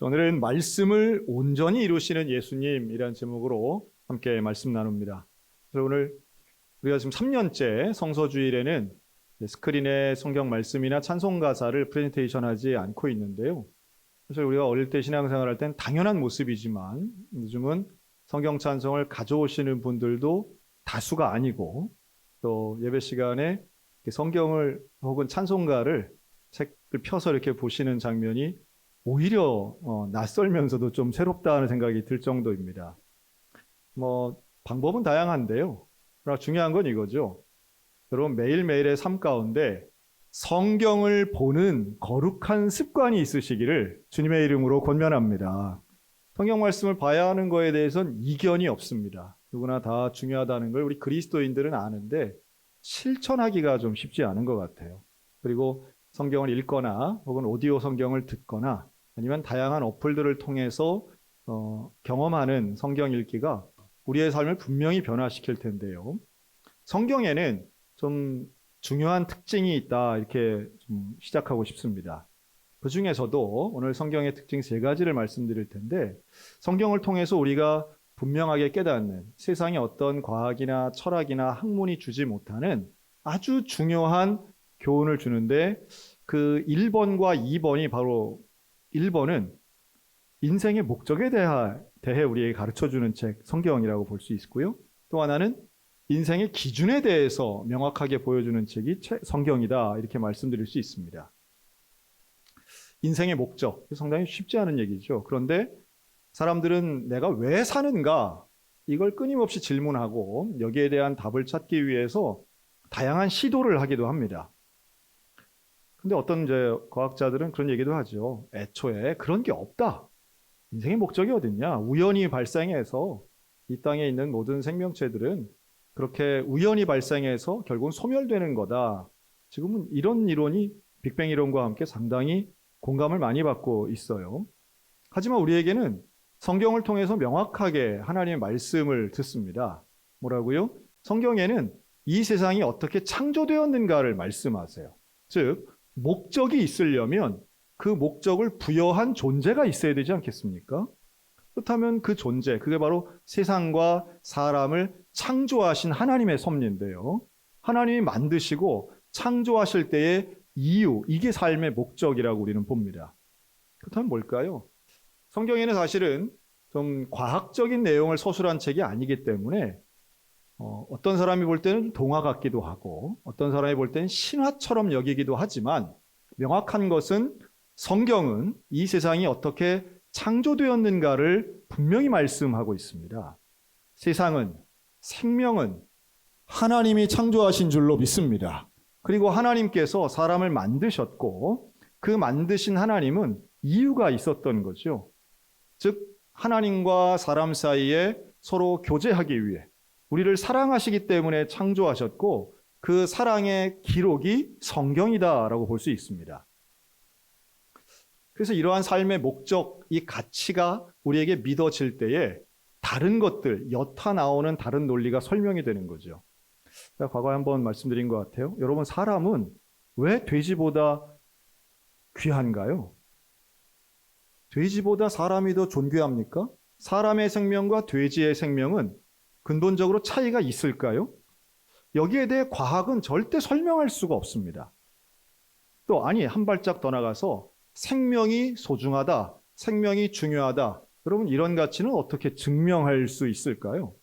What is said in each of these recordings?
오늘은 말씀을 온전히 이루시는 예수님이라는 제목으로 함께 말씀 나눕니다. 그래서 오늘 우리가 지금 3년째 성서주일에는 스크린에 성경 말씀이나 찬송 가사를 프레젠테이션 하지 않고 있는데요. 그래서 우리가 어릴 때 신앙생활 할 땐 당연한 모습이지만 요즘은 성경 찬송을 가져오시는 분들도 다수가 아니고 또 예배 시간에 성경을 혹은 찬송가를 책을 펴서 이렇게 보시는 장면이 오히려 낯설면서도 좀 새롭다는 생각이 들 정도입니다. 방법은 다양한데요. 그러나 중요한 건 이거죠. 여러분 매일매일의 삶 가운데 성경을 보는 거룩한 습관이 있으시기를 주님의 이름으로 권면합니다. 성경 말씀을 봐야 하는 거에 대해서는 이견이 없습니다. 누구나 다 중요하다는 걸 우리 그리스도인들은 아는데 실천하기가 좀 쉽지 않은 것 같아요. 그리고 성경을 읽거나 혹은 오디오 성경을 듣거나 아니면 다양한 어플들을 통해서 경험하는 성경 읽기가 우리의 삶을 분명히 변화시킬 텐데요. 성경에는 좀 중요한 특징이 있다 이렇게 좀 시작하고 싶습니다. 그 중에서도 오늘 성경의 특징 3가지를 말씀드릴 텐데 성경을 통해서 우리가 분명하게 깨닫는 세상의 어떤 과학이나 철학이나 학문이 주지 못하는 아주 중요한 교훈을 주는데 그 1번과 2번이 바로 1번은 인생의 목적에 대해 우리에게 가르쳐주는 책 성경이라고 볼 수 있고요. 또 하나는 인생의 기준에 대해서 명확하게 보여주는 책이 성경이다 이렇게 말씀드릴 수 있습니다. 인생의 목적, 상당히 쉽지 않은 얘기죠. 그런데 사람들은 내가 왜 사는가 이걸 끊임없이 질문하고 여기에 대한 답을 찾기 위해서 다양한 시도를 하기도 합니다. 근데 어떤 과학자들은 그런 얘기도 하죠. 애초에 그런 게 없다. 인생의 목적이 어딨냐? 우연히 발생해서 이 땅에 있는 모든 생명체들은 그렇게 우연히 발생해서 결국은 소멸되는 거다. 지금은 이런 이론이 빅뱅 이론과 함께 상당히 공감을 많이 받고 있어요. 하지만 우리에게는 성경을 통해서 명확하게 하나님의 말씀을 듣습니다. 뭐라고요? 성경에는 이 세상이 어떻게 창조되었는가를 말씀하세요. 즉 목적이 있으려면 그 목적을 부여한 존재가 있어야 되지 않겠습니까? 그렇다면 그 존재, 그게 바로 세상과 사람을 창조하신 하나님의 섭리인데요. 하나님이 만드시고 창조하실 때의 이유, 이게 삶의 목적이라고 우리는 봅니다. 그렇다면 뭘까요? 성경에는 사실은 좀 과학적인 내용을 서술한 책이 아니기 때문에 어떤 사람이 볼 때는 동화 같기도 하고 어떤 사람이 볼 때는 신화처럼 여기기도 하지만 명확한 것은 성경은 이 세상이 어떻게 창조되었는가를 분명히 말씀하고 있습니다. 세상은, 생명은 하나님이 창조하신 줄로 믿습니다. 그리고 하나님께서 사람을 만드셨고 그 만드신 하나님은 이유가 있었던 거죠. 즉 하나님과 사람 사이에 서로 교제하기 위해 우리를 사랑하시기 때문에 창조하셨고 그 사랑의 기록이 성경이다라고 볼 수 있습니다. 그래서 이러한 삶의 목적, 이 가치가 우리에게 믿어질 때에 다른 것들, 여타 나오는 다른 논리가 설명이 되는 거죠. 제가 과거에 한번 말씀드린 것 같아요. 여러분, 사람은 왜 돼지보다 귀한가요? 돼지보다 사람이 더 존귀합니까? 사람의 생명과 돼지의 생명은 근본적으로 차이가 있을까요? 여기에 대해 과학은 절대 설명할 수가 없습니다. 또 한 발짝 더 나가서 생명이 소중하다, 생명이 중요하다. 여러분 이런 가치는 어떻게 증명할 수 있을까요?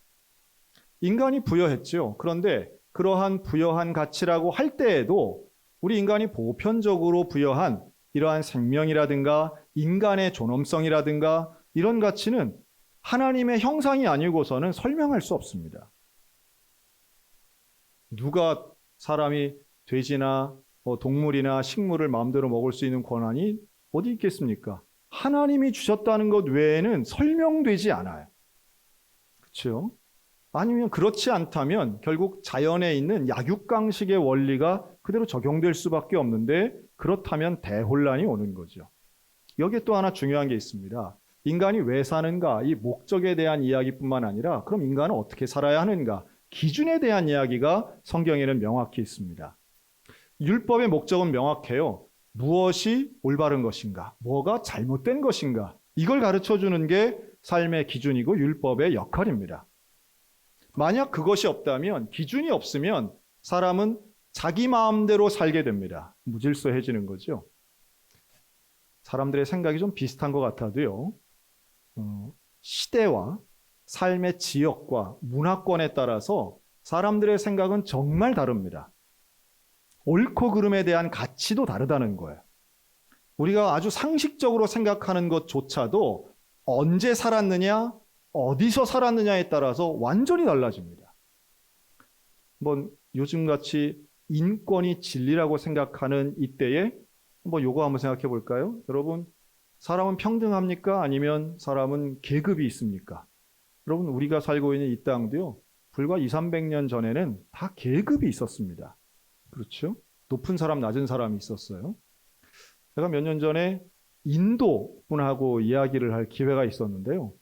인간이 부여했죠. 그런데 그러한 부여한 가치라고 할 때에도 우리 인간이 보편적으로 부여한 이러한 생명이라든가 인간의 존엄성이라든가 이런 가치는 하나님의 형상이 아니고서는 설명할 수 없습니다. 누가 사람이 돼지나 동물이나 식물을 마음대로 먹을 수 있는 권한이 어디 있겠습니까? 하나님이 주셨다는 것 외에는 설명되지 않아요. 그렇죠? 아니면 그렇지 않다면 결국 자연에 있는 약육강식의 원리가 그대로 적용될 수밖에 없는데 그렇다면 대혼란이 오는 거죠. 여기에 또 하나 중요한 게 있습니다. 인간이 왜 사는가? 이 목적에 대한 이야기뿐만 아니라 그럼 인간은 어떻게 살아야 하는가? 기준에 대한 이야기가 성경에는 명확히 있습니다. 율법의 목적은 명확해요. 무엇이 올바른 것인가? 뭐가 잘못된 것인가? 이걸 가르쳐 주는 게 삶의 기준이고 율법의 역할입니다. 만약 그것이 없다면, 기준이 없으면 사람은 자기 마음대로 살게 됩니다. 무질서해지는 거죠. 사람들의 생각이 좀 비슷한 것 같아도요. 시대와 삶의 지역과 문화권에 따라서 사람들의 생각은 정말 다릅니다. 옳고 그름에 대한 가치도 다르다는 거예요. 우리가 아주 상식적으로 생각하는 것조차도 언제 살았느냐, 어디서 살았느냐에 따라서 완전히 달라집니다. 요즘같이 인권이 진리라고 생각하는 이때에 요거 한번 생각해 볼까요? 여러분, 사람은 평등합니까? 아니면 사람은 계급이 있습니까? 여러분, 우리가 살고 있는 이 땅도요, 불과 200~300년 전에는 다 계급이 있었습니다. 그렇죠? 높은 사람, 낮은 사람이 있었어요. 제가 몇 년 전에 인도 분하고 이야기를 할 기회가 있었는데요.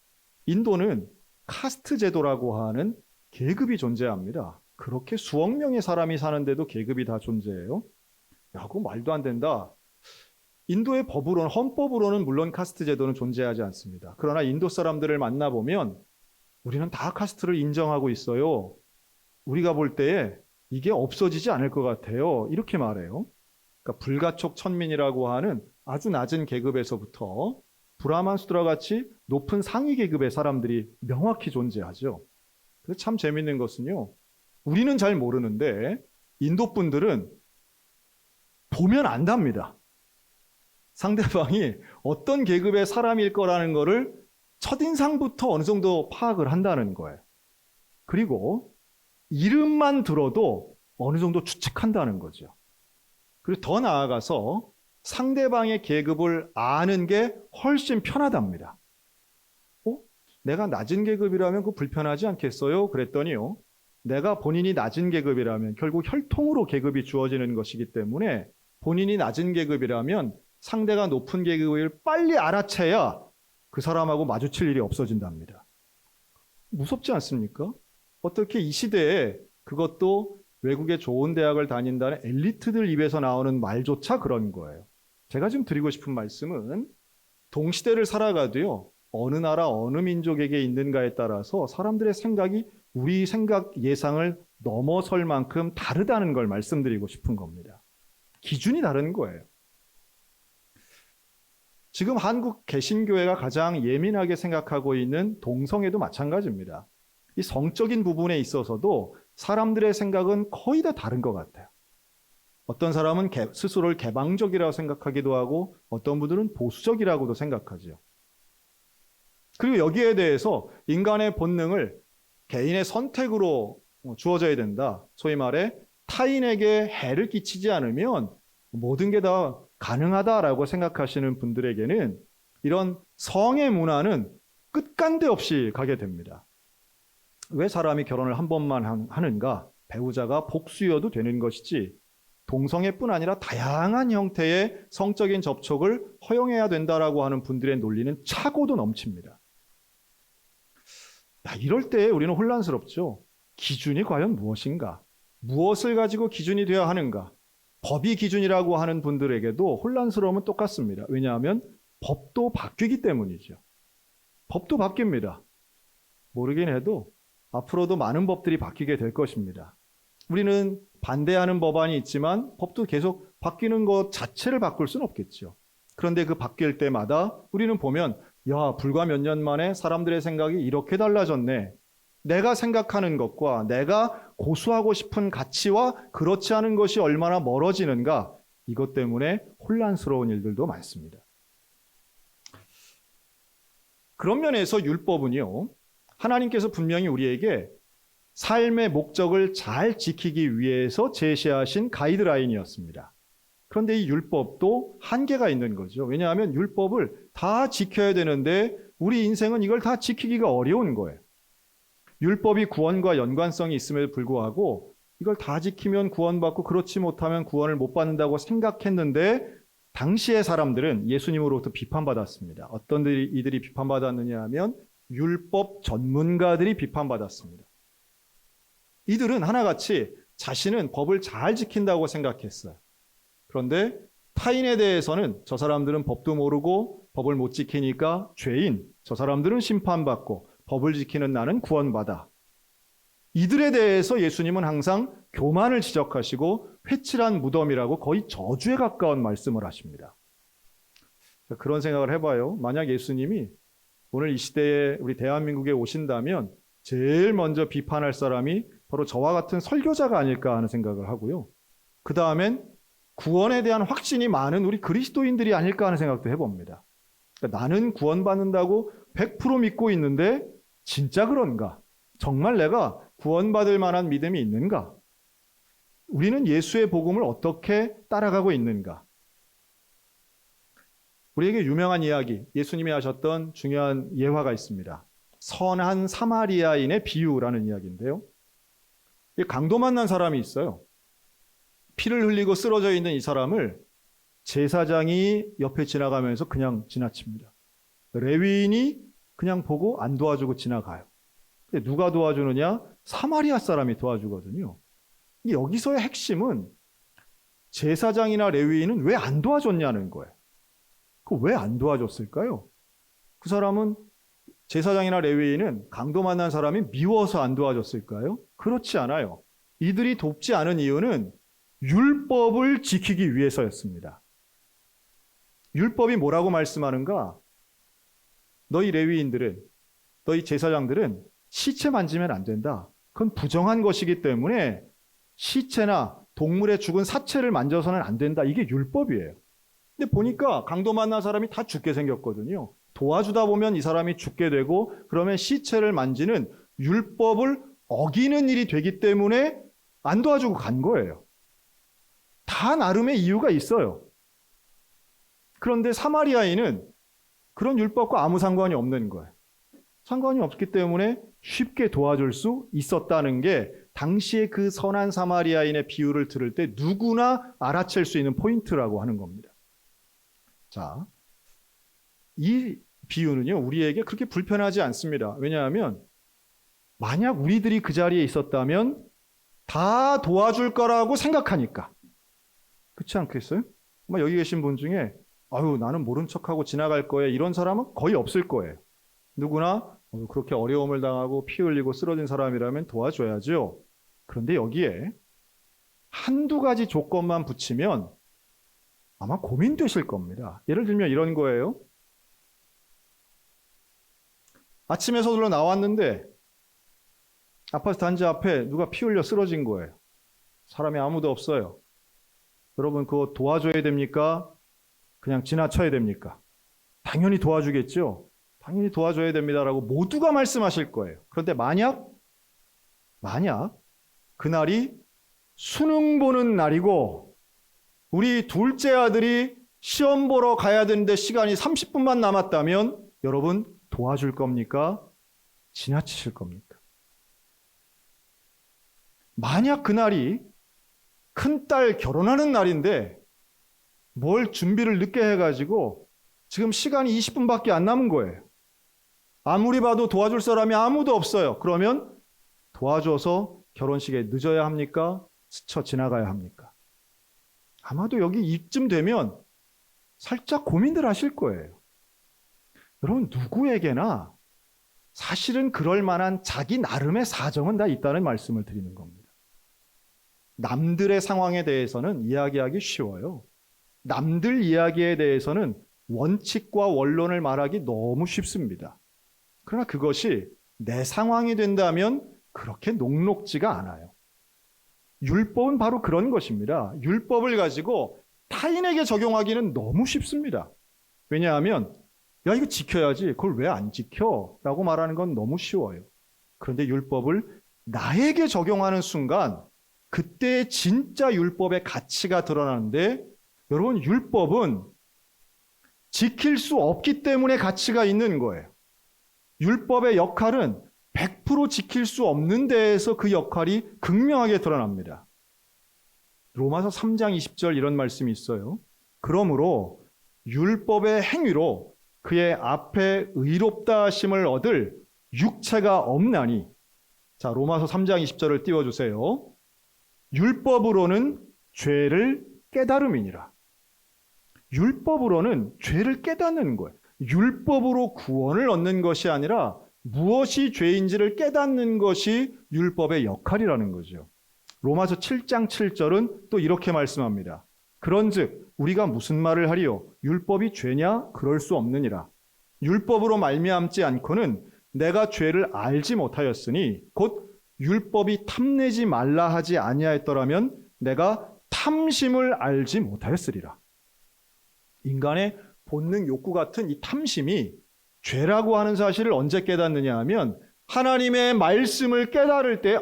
인도는 카스트 제도라고 하는 계급이 존재합니다. 그렇게 수억 명의 사람이 사는데도 계급이 다 존재해요. 야, 그거 말도 안 된다. 인도의 법으로는, 헌법으로는 물론 카스트 제도는 존재하지 않습니다. 그러나 인도 사람들을 만나보면 우리는 다 카스트를 인정하고 있어요. 우리가 볼 때에 이게 없어지지 않을 것 같아요. 이렇게 말해요. 그러니까 불가촉 천민이라고 하는 아주 낮은 계급에서부터 브라만 수드라 같이 높은 상위 계급의 사람들이 명확히 존재하죠. 그래서 참 재밌는 것은요, 우리는 잘 모르는데 인도 분들은 보면 안답니다. 상대방이 어떤 계급의 사람일 거라는 거를 첫인상부터 어느 정도 파악을 한다는 거예요. 그리고 이름만 들어도 어느 정도 추측한다는 거죠. 그리고 더 나아가서 상대방의 계급을 아는 게 훨씬 편하답니다. 내가 낮은 계급이라면 그거 불편하지 않겠어요? 그랬더니요, 내가 본인이 낮은 계급이라면 결국 혈통으로 계급이 주어지는 것이기 때문에 본인이 낮은 계급이라면 상대가 높은 계급을 빨리 알아채야 그 사람하고 마주칠 일이 없어진답니다. 무섭지 않습니까? 어떻게 이 시대에, 그것도 외국의 좋은 대학을 다닌다는 엘리트들 입에서 나오는 말조차 그런 거예요. 제가 지금 드리고 싶은 말씀은 동시대를 살아가도요, 어느 나라 어느 민족에게 있는가에 따라서 사람들의 생각이 우리 생각 예상을 넘어설 만큼 다르다는 걸 말씀드리고 싶은 겁니다. 기준이 다른 거예요. 지금 한국 개신교회가 가장 예민하게 생각하고 있는 동성애도 마찬가지입니다. 이 성적인 부분에 있어서도 사람들의 생각은 거의 다 다른 것 같아요. 어떤 사람은 스스로를 개방적이라고 생각하기도 하고 어떤 분들은 보수적이라고도 생각하죠. 그리고 여기에 대해서 인간의 본능을 개인의 선택으로 주어져야 된다. 소위 말해 타인에게 해를 끼치지 않으면 모든 게 다 가능하다라고 생각하시는 분들에게는 이런 성의 문화는 끝간데 없이 가게 됩니다. 왜 사람이 결혼을 한 번만 하는가? 배우자가 복수여도 되는 것이지 동성애뿐 아니라 다양한 형태의 성적인 접촉을 허용해야 된다라고 하는 분들의 논리는 차고도 넘칩니다. 이럴 때 우리는 혼란스럽죠. 기준이 과연 무엇인가? 무엇을 가지고 기준이 되어야 하는가? 법이 기준이라고 하는 분들에게도 혼란스러움은 똑같습니다. 왜냐하면 법도 바뀌기 때문이죠. 법도 바뀝니다. 모르긴 해도 앞으로도 많은 법들이 바뀌게 될 것입니다. 우리는 반대하는 법안이 있지만 법도 계속 바뀌는 것 자체를 바꿀 수는 없겠죠. 그런데 그 바뀔 때마다 우리는 보면 불과 몇 년 만에 사람들의 생각이 이렇게 달라졌네. 내가 생각하는 것과 내가 고수하고 싶은 가치와 그렇지 않은 것이 얼마나 멀어지는가, 이것 때문에 혼란스러운 일들도 많습니다. 그런 면에서 율법은요, 하나님께서 분명히 우리에게 삶의 목적을 잘 지키기 위해서 제시하신 가이드라인이었습니다. 그런데 이 율법도 한계가 있는 거죠. 왜냐하면 율법을 다 지켜야 되는데 우리 인생은 이걸 다 지키기가 어려운 거예요. 율법이 구원과 연관성이 있음에도 불구하고 이걸 다 지키면 구원받고 그렇지 못하면 구원을 못 받는다고 생각했는데 당시의 사람들은 예수님으로부터 비판받았습니다. 어떤 이들이 비판받았느냐 하면 율법 전문가들이 비판받았습니다. 이들은 하나같이 자신은 법을 잘 지킨다고 생각했어요. 그런데 타인에 대해서는 저 사람들은 법도 모르고 법을 못 지키니까 죄인, 저 사람들은 심판받고 법을 지키는 나는 구원받아. 이들에 대해서 예수님은 항상 교만을 지적하시고 회칠한 무덤이라고 거의 저주에 가까운 말씀을 하십니다. 그런 생각을 해봐요. 만약 예수님이 오늘 이 시대에 우리 대한민국에 오신다면 제일 먼저 비판할 사람이 바로 저와 같은 설교자가 아닐까 하는 생각을 하고요. 그 다음엔 구원에 대한 확신이 많은 우리 그리스도인들이 아닐까 하는 생각도 해봅니다. 그러니까 나는 구원받는다고 100% 믿고 있는데 진짜 그런가? 정말 내가 구원받을 만한 믿음이 있는가? 우리는 예수의 복음을 어떻게 따라가고 있는가? 우리에게 유명한 이야기, 예수님이 하셨던 중요한 예화가 있습니다. 선한 사마리아인의 비유라는 이야기인데요. 강도 만난 사람이 있어요. 피를 흘리고 쓰러져 있는 이 사람을 제사장이 옆에 지나가면서 그냥 지나칩니다. 레위인이 그냥 보고 안 도와주고 지나가요. 근데 누가 도와주느냐? 사마리아 사람이 도와주거든요. 여기서의 핵심은 제사장이나 레위인은 왜 안 도와줬냐는 거예요. 왜 안 도와줬을까요? 그 사람은 제사장이나 레위인은 강도 만난 사람이 미워서 안 도와줬을까요? 그렇지 않아요. 이들이 돕지 않은 이유는 율법을 지키기 위해서였습니다. 율법이 뭐라고 말씀하는가? 너희 레위인들은, 너희 제사장들은 시체 만지면 안 된다. 그건 부정한 것이기 때문에 시체나 동물의 죽은 사체를 만져서는 안 된다. 이게 율법이에요. 근데 보니까 강도 만난 사람이 다 죽게 생겼거든요. 도와주다 보면 이 사람이 죽게 되고 그러면 시체를 만지는 율법을 어기는 일이 되기 때문에 안 도와주고 간 거예요. 다 나름의 이유가 있어요. 그런데 사마리아인은 그런 율법과 아무 상관이 없는 거예요. 상관이 없기 때문에 쉽게 도와줄 수 있었다는 게 당시에 그 선한 사마리아인의 비유를 들을 때 누구나 알아챌 수 있는 포인트라고 하는 겁니다. 자, 이 비유는요, 우리에게 그렇게 불편하지 않습니다. 왜냐하면 만약 우리들이 그 자리에 있었다면 다 도와줄 거라고 생각하니까. 그렇지 않겠어요? 여기 계신 분 중에 아유, 나는 모른 척하고 지나갈 거예요. 이런 사람은 거의 없을 거예요. 누구나 그렇게 어려움을 당하고 피 흘리고 쓰러진 사람이라면 도와줘야죠. 그런데 여기에 한두 가지 조건만 붙이면 아마 고민되실 겁니다. 예를 들면 이런 거예요. 아침에 서둘러 나왔는데 아파트 단지 앞에 누가 피 흘려 쓰러진 거예요. 사람이 아무도 없어요. 여러분 그거 도와줘야 됩니까? 그냥 지나쳐야 됩니까? 당연히 도와주겠죠. 당연히 도와줘야 됩니다라고 모두가 말씀하실 거예요. 그런데 만약 그날이 수능 보는 날이고 우리 둘째 아들이 시험 보러 가야 되는데 시간이 30분만 남았다면 여러분 도와줄 겁니까? 지나치실 겁니까? 만약 그날이 큰딸 결혼하는 날인데 뭘 준비를 늦게 해가지고 지금 시간이 20분밖에 안 남은 거예요. 아무리 봐도 도와줄 사람이 아무도 없어요. 그러면 도와줘서 결혼식에 늦어야 합니까? 스쳐 지나가야 합니까? 아마도 여기 이쯤 되면 살짝 고민들 하실 거예요. 여러분 누구에게나 사실은 그럴 만한 자기 나름의 사정은 다 있다는 말씀을 드리는 겁니다. 남들의 상황에 대해서는 이야기하기 쉬워요. 남들 이야기에 대해서는 원칙과 원론을 말하기 너무 쉽습니다. 그러나 그것이 내 상황이 된다면 그렇게 녹록지가 않아요. 율법은 바로 그런 것입니다. 율법을 가지고 타인에게 적용하기는 너무 쉽습니다. 왜냐하면 야 이거 지켜야지 그걸 왜 안 지켜? 라고 말하는 건 너무 쉬워요. 그런데 율법을 나에게 적용하는 순간 그때 진짜 율법의 가치가 드러나는데 여러분 율법은 지킬 수 없기 때문에 가치가 있는 거예요. 율법의 역할은 100% 지킬 수 없는 데에서 그 역할이 극명하게 드러납니다. 로마서 3장 20절 이런 말씀이 있어요. 그러므로 율법의 행위로 그의 앞에 의롭다 하심을 얻을 육체가 없나니. 자, 로마서 3장 20절을 띄워주세요. 율법으로는 죄를 깨달음이니라. 율법으로는 죄를 깨닫는 거예요. 율법으로 구원을 얻는 것이 아니라 무엇이 죄인지를 깨닫는 것이 율법의 역할이라는 거죠. 로마서 7장 7절은 또 이렇게 말씀합니다. 그런즉 우리가 무슨 말을 하리요? 율법이 죄냐? 그럴 수 없느니라. 율법으로 말미암지 않고는 내가 죄를 알지 못하였으니 곧 율법이 탐내지 말라 하지 아니하였더라면 내가 탐심을 알지 못하였으리라. 인간의 본능 욕구 같은 이 탐심이 죄라고 하는 사실을 언제 깨닫느냐 하면 하나님의 말씀을 깨달을 때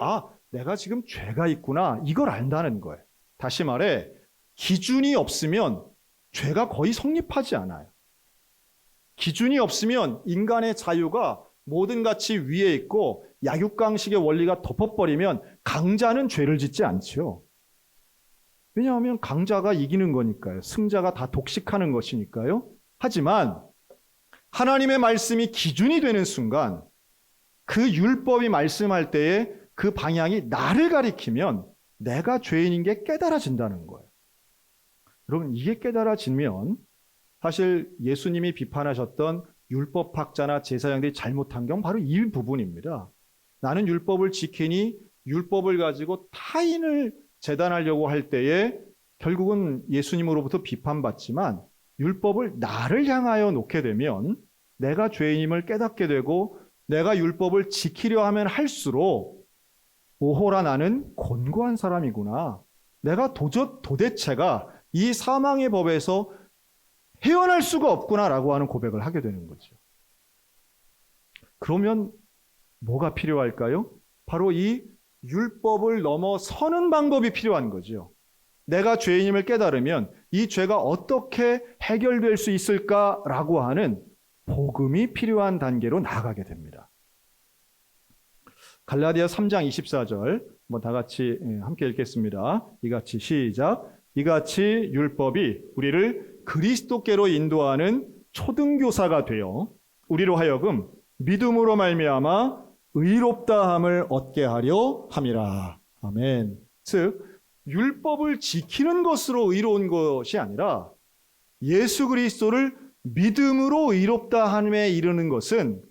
내가 지금 죄가 있구나 이걸 안다는 거예요. 다시 말해 기준이 없으면 죄가 거의 성립하지 않아요. 기준이 없으면 인간의 자유가 모든 가치 위에 있고 약육강식의 원리가 덮어버리면 강자는 죄를 짓지 않죠. 왜냐하면 강자가 이기는 거니까요. 승자가 다 독식하는 것이니까요. 하지만 하나님의 말씀이 기준이 되는 순간 그 율법이 말씀할 때에 그 방향이 나를 가리키면 내가 죄인인 게 깨달아진다는 거예요. 여러분 이게 깨달아지면 사실 예수님이 비판하셨던 율법학자나 제사장들이 잘못한 경 바로 이 부분입니다. 나는 율법을 지키니 율법을 가지고 타인을 재단하려고 할 때에 결국은 예수님으로부터 비판받지만 율법을 나를 향하여 놓게 되면 내가 죄인임을 깨닫게 되고 내가 율법을 지키려 하면 할수록 오호라 나는 곤고한 사람이구나. 내가 도대체가 이 사망의 법에서 헤어날 수가 없구나라고 하는 고백을 하게 되는 거죠. 그러면 뭐가 필요할까요? 바로 이 율법을 넘어서는 방법이 필요한 거죠. 내가 죄인임을 깨달으면 이 죄가 어떻게 해결될 수 있을까라고 하는 복음이 필요한 단계로 나아가게 됩니다. 갈라디아 3장 24절 다 같이 함께 읽겠습니다. 이같이 시작. 이같이 율법이 우리를 그리스도께로 인도하는 초등교사가 되어 우리로 하여금 믿음으로 말미암아 의롭다함을 얻게 하려 함이라. 아멘. 즉 율법을 지키는 것으로 의로운 것이 아니라 예수 그리스도를 믿음으로 의롭다 함에 이르는 것은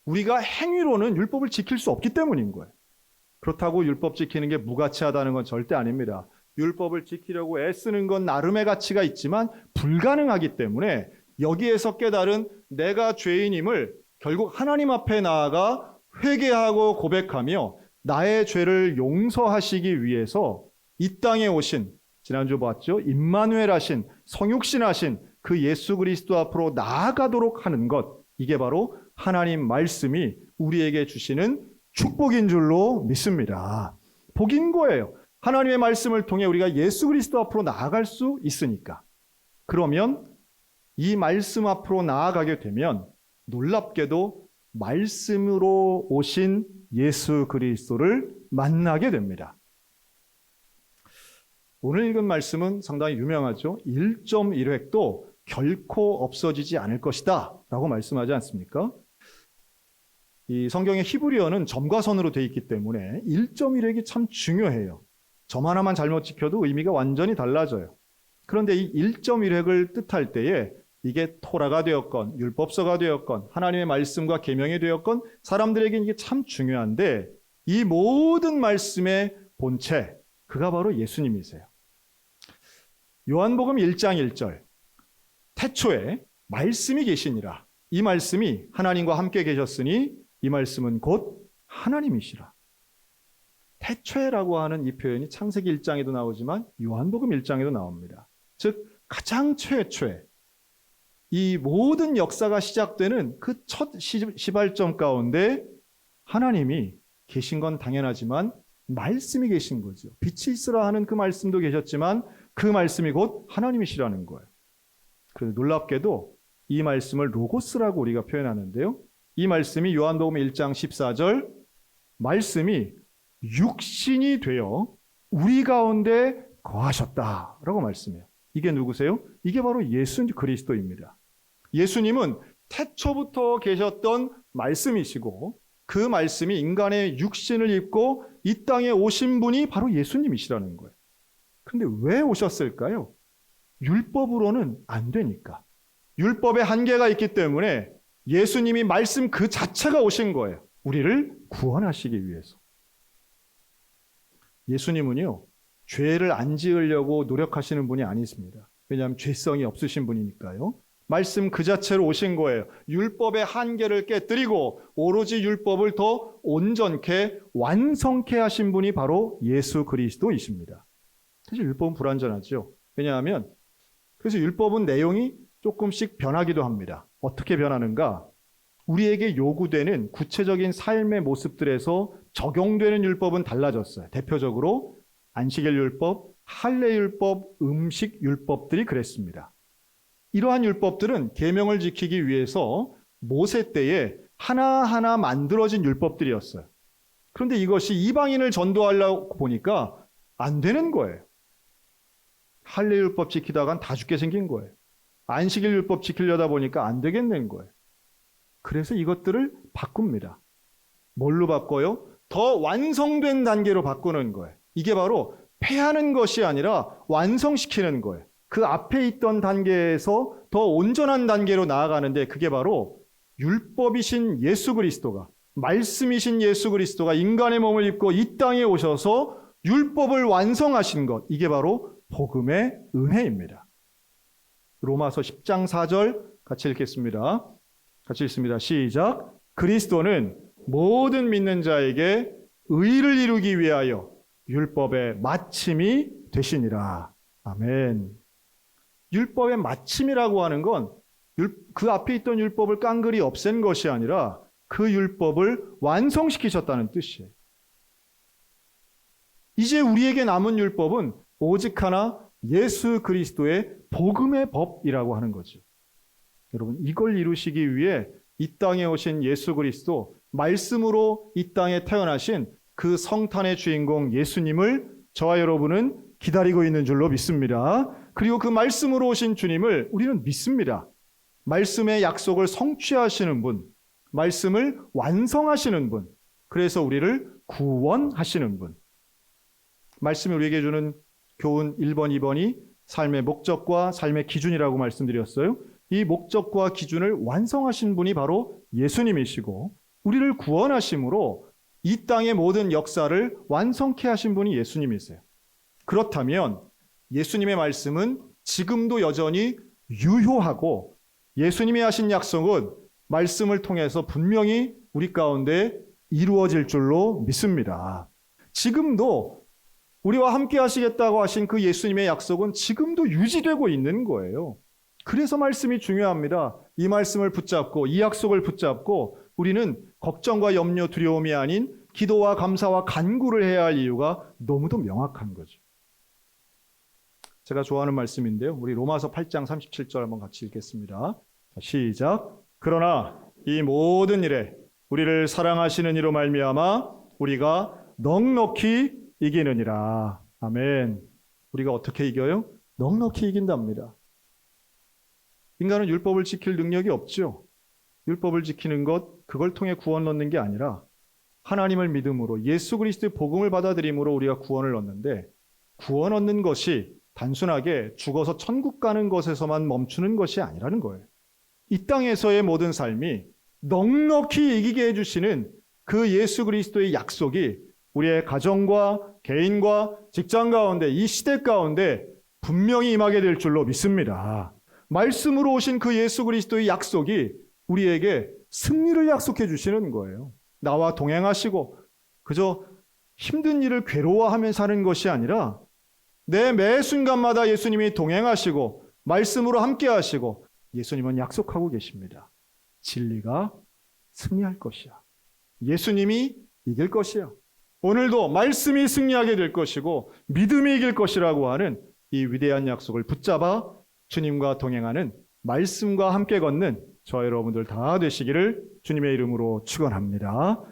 우리가 행위로는 율법을 지킬 수 없기 때문인 거예요. 그렇다고 율법 지키는 게 무가치하다는 건 절대 아닙니다. 율법을 지키려고 애쓰는 건 나름의 가치가 있지만 불가능하기 때문에 여기에서 깨달은 내가 죄인임을 결국 하나님 앞에 나아가 회개하고 고백하며 나의 죄를 용서하시기 위해서 이 땅에 오신, 지난주 봤죠? 임마누엘 하신, 성육신 하신 그 예수 그리스도 앞으로 나아가도록 하는 것, 이게 바로 하나님 말씀이 우리에게 주시는 축복인 줄로 믿습니다. 복인 거예요. 하나님의 말씀을 통해 우리가 예수 그리스도 앞으로 나아갈 수 있으니까. 그러면 이 말씀 앞으로 나아가게 되면 놀랍게도 말씀으로 오신 예수 그리스도를 만나게 됩니다. 오늘 읽은 말씀은 상당히 유명하죠. 1.1획도 결코 없어지지 않을 것이다 라고 말씀하지 않습니까? 이 성경의 히브리어는 점과 선으로 되어 있기 때문에 1.1획이 참 중요해요. 점 하나만 잘못 지켜도 의미가 완전히 달라져요. 그런데 이 1.1획을 뜻할 때에 이게 토라가 되었건 율법서가 되었건 하나님의 말씀과 계명이 되었건 사람들에게는 이게 참 중요한데 이 모든 말씀의 본체, 그가 바로 예수님이세요. 요한복음 1장 1절 태초에 말씀이 계시니라. 이 말씀이 하나님과 함께 계셨으니 이 말씀은 곧 하나님이시라. 태초에라고 하는 이 표현이 창세기 1장에도 나오지만 요한복음 1장에도 나옵니다. 즉 가장 최초에 이 모든 역사가 시작되는 그 첫 시발점 가운데 하나님이 계신 건 당연하지만 말씀이 계신 거죠. 빛이 있으라 하는 그 말씀도 계셨지만 그 말씀이 곧 하나님이시라는 거예요. 그래서 놀랍게도 이 말씀을 로고스라고 우리가 표현하는데요. 이 말씀이 요한복음 1장 14절 말씀이 육신이 되어 우리 가운데 거하셨다라고 말씀해요. 이게 누구세요? 이게 바로 예수 그리스도입니다. 예수님은 태초부터 계셨던 말씀이시고 그 말씀이 인간의 육신을 입고 이 땅에 오신 분이 바로 예수님이시라는 거예요. 그런데 왜 오셨을까요? 율법으로는 안 되니까. 율법에 한계가 있기 때문에 예수님이 말씀 그 자체가 오신 거예요. 우리를 구원하시기 위해서. 예수님은요, 죄를 안 지으려고 노력하시는 분이 아니십니다. 왜냐하면 죄성이 없으신 분이니까요. 말씀 그 자체로 오신 거예요. 율법의 한계를 깨뜨리고 오로지 율법을 더 온전케 완성케 하신 분이 바로 예수 그리스도이십니다. 사실 율법은 불완전하죠. 왜냐하면 그래서 율법은 내용이 조금씩 변하기도 합니다. 어떻게 변하는가? 우리에게 요구되는 구체적인 삶의 모습들에서 적용되는 율법은 달라졌어요. 대표적으로 안식일 율법, 할례 율법, 음식 율법들이 그랬습니다. 이러한 율법들은 계명을 지키기 위해서 모세 때에 하나하나 만들어진 율법들이었어요. 그런데 이것이 이방인을 전도하려고 보니까 안 되는 거예요. 할례 율법 지키다간 다 죽게 생긴 거예요. 안식일 율법 지키려다 보니까 안 되겠는 거예요. 그래서 이것들을 바꿉니다. 뭘로 바꿔요? 더 완성된 단계로 바꾸는 거예요. 이게 바로 폐하는 것이 아니라 완성시키는 거예요. 그 앞에 있던 단계에서 더 온전한 단계로 나아가는데 그게 바로 율법이신 예수 그리스도가, 말씀이신 예수 그리스도가 인간의 몸을 입고 이 땅에 오셔서 율법을 완성하신 것, 이게 바로 복음의 은혜입니다. 로마서 10장 4절 같이 읽겠습니다. 같이 읽습니다. 시작. 그리스도는 모든 믿는 자에게 의를 이루기 위하여 율법의 마침이 되시니라. 아멘. 율법의 마침이라고 하는 건 그 앞에 있던 율법을 깡그리 없앤 것이 아니라 그 율법을 완성시키셨다는 뜻이에요. 이제 우리에게 남은 율법은 오직 하나 예수 그리스도의 복음의 법이라고 하는 거죠. 여러분, 이걸 이루시기 위해 이 땅에 오신 예수 그리스도, 말씀으로 이 땅에 태어나신 그 성탄의 주인공 예수님을 저와 여러분은 기다리고 있는 줄로 믿습니다. 그리고 그 말씀으로 오신 주님을 우리는 믿습니다. 말씀의 약속을 성취하시는 분, 말씀을 완성하시는 분, 그래서 우리를 구원하시는 분. 말씀이 우리에게 주는 교훈 1번, 2번이 삶의 목적과 삶의 기준이라고 말씀드렸어요. 이 목적과 기준을 완성하신 분이 바로 예수님이시고 우리를 구원하심으로 이 땅의 모든 역사를 완성케 하신 분이 예수님이세요. 그렇다면 예수님의 말씀은 지금도 여전히 유효하고 예수님이 하신 약속은 말씀을 통해서 분명히 우리 가운데 이루어질 줄로 믿습니다. 지금도 우리와 함께 하시겠다고 하신 그 예수님의 약속은 지금도 유지되고 있는 거예요. 그래서 말씀이 중요합니다. 이 말씀을 붙잡고 이 약속을 붙잡고 우리는 걱정과 염려, 두려움이 아닌 기도와 감사와 간구를 해야 할 이유가 너무도 명확한 거죠. 제가 좋아하는 말씀인데요. 우리 로마서 8장 37절 한번 같이 읽겠습니다. 시작. 그러나 이 모든 일에 우리를 사랑하시는 이로 말미암아 우리가 넉넉히 이기느니라. 아멘. 우리가 어떻게 이겨요? 넉넉히 이긴답니다. 인간은 율법을 지킬 능력이 없죠. 율법을 지키는 것, 그걸 통해 구원 얻는 게 아니라 하나님을 믿음으로 예수 그리스도의 복음을 받아들임으로 우리가 구원을 얻는데, 구원 얻는 것이 단순하게 죽어서 천국 가는 것에서만 멈추는 것이 아니라는 거예요. 이 땅에서의 모든 삶이 넉넉히 이기게 해주시는 그 예수 그리스도의 약속이 우리의 가정과 개인과 직장 가운데, 이 시대 가운데 분명히 임하게 될 줄로 믿습니다. 말씀으로 오신 그 예수 그리스도의 약속이 우리에게 승리를 약속해 주시는 거예요. 나와 동행하시고 그저 힘든 일을 괴로워하며 사는 것이 아니라 내 매 순간마다 예수님이 동행하시고 말씀으로 함께 하시고, 예수님은 약속하고 계십니다. 진리가 승리할 것이야. 예수님이 이길 것이야. 오늘도 말씀이 승리하게 될 것이고 믿음이 이길 것이라고 하는 이 위대한 약속을 붙잡아 주님과 동행하는, 말씀과 함께 걷는 저와 여러분들 다 되시기를 주님의 이름으로 축원합니다.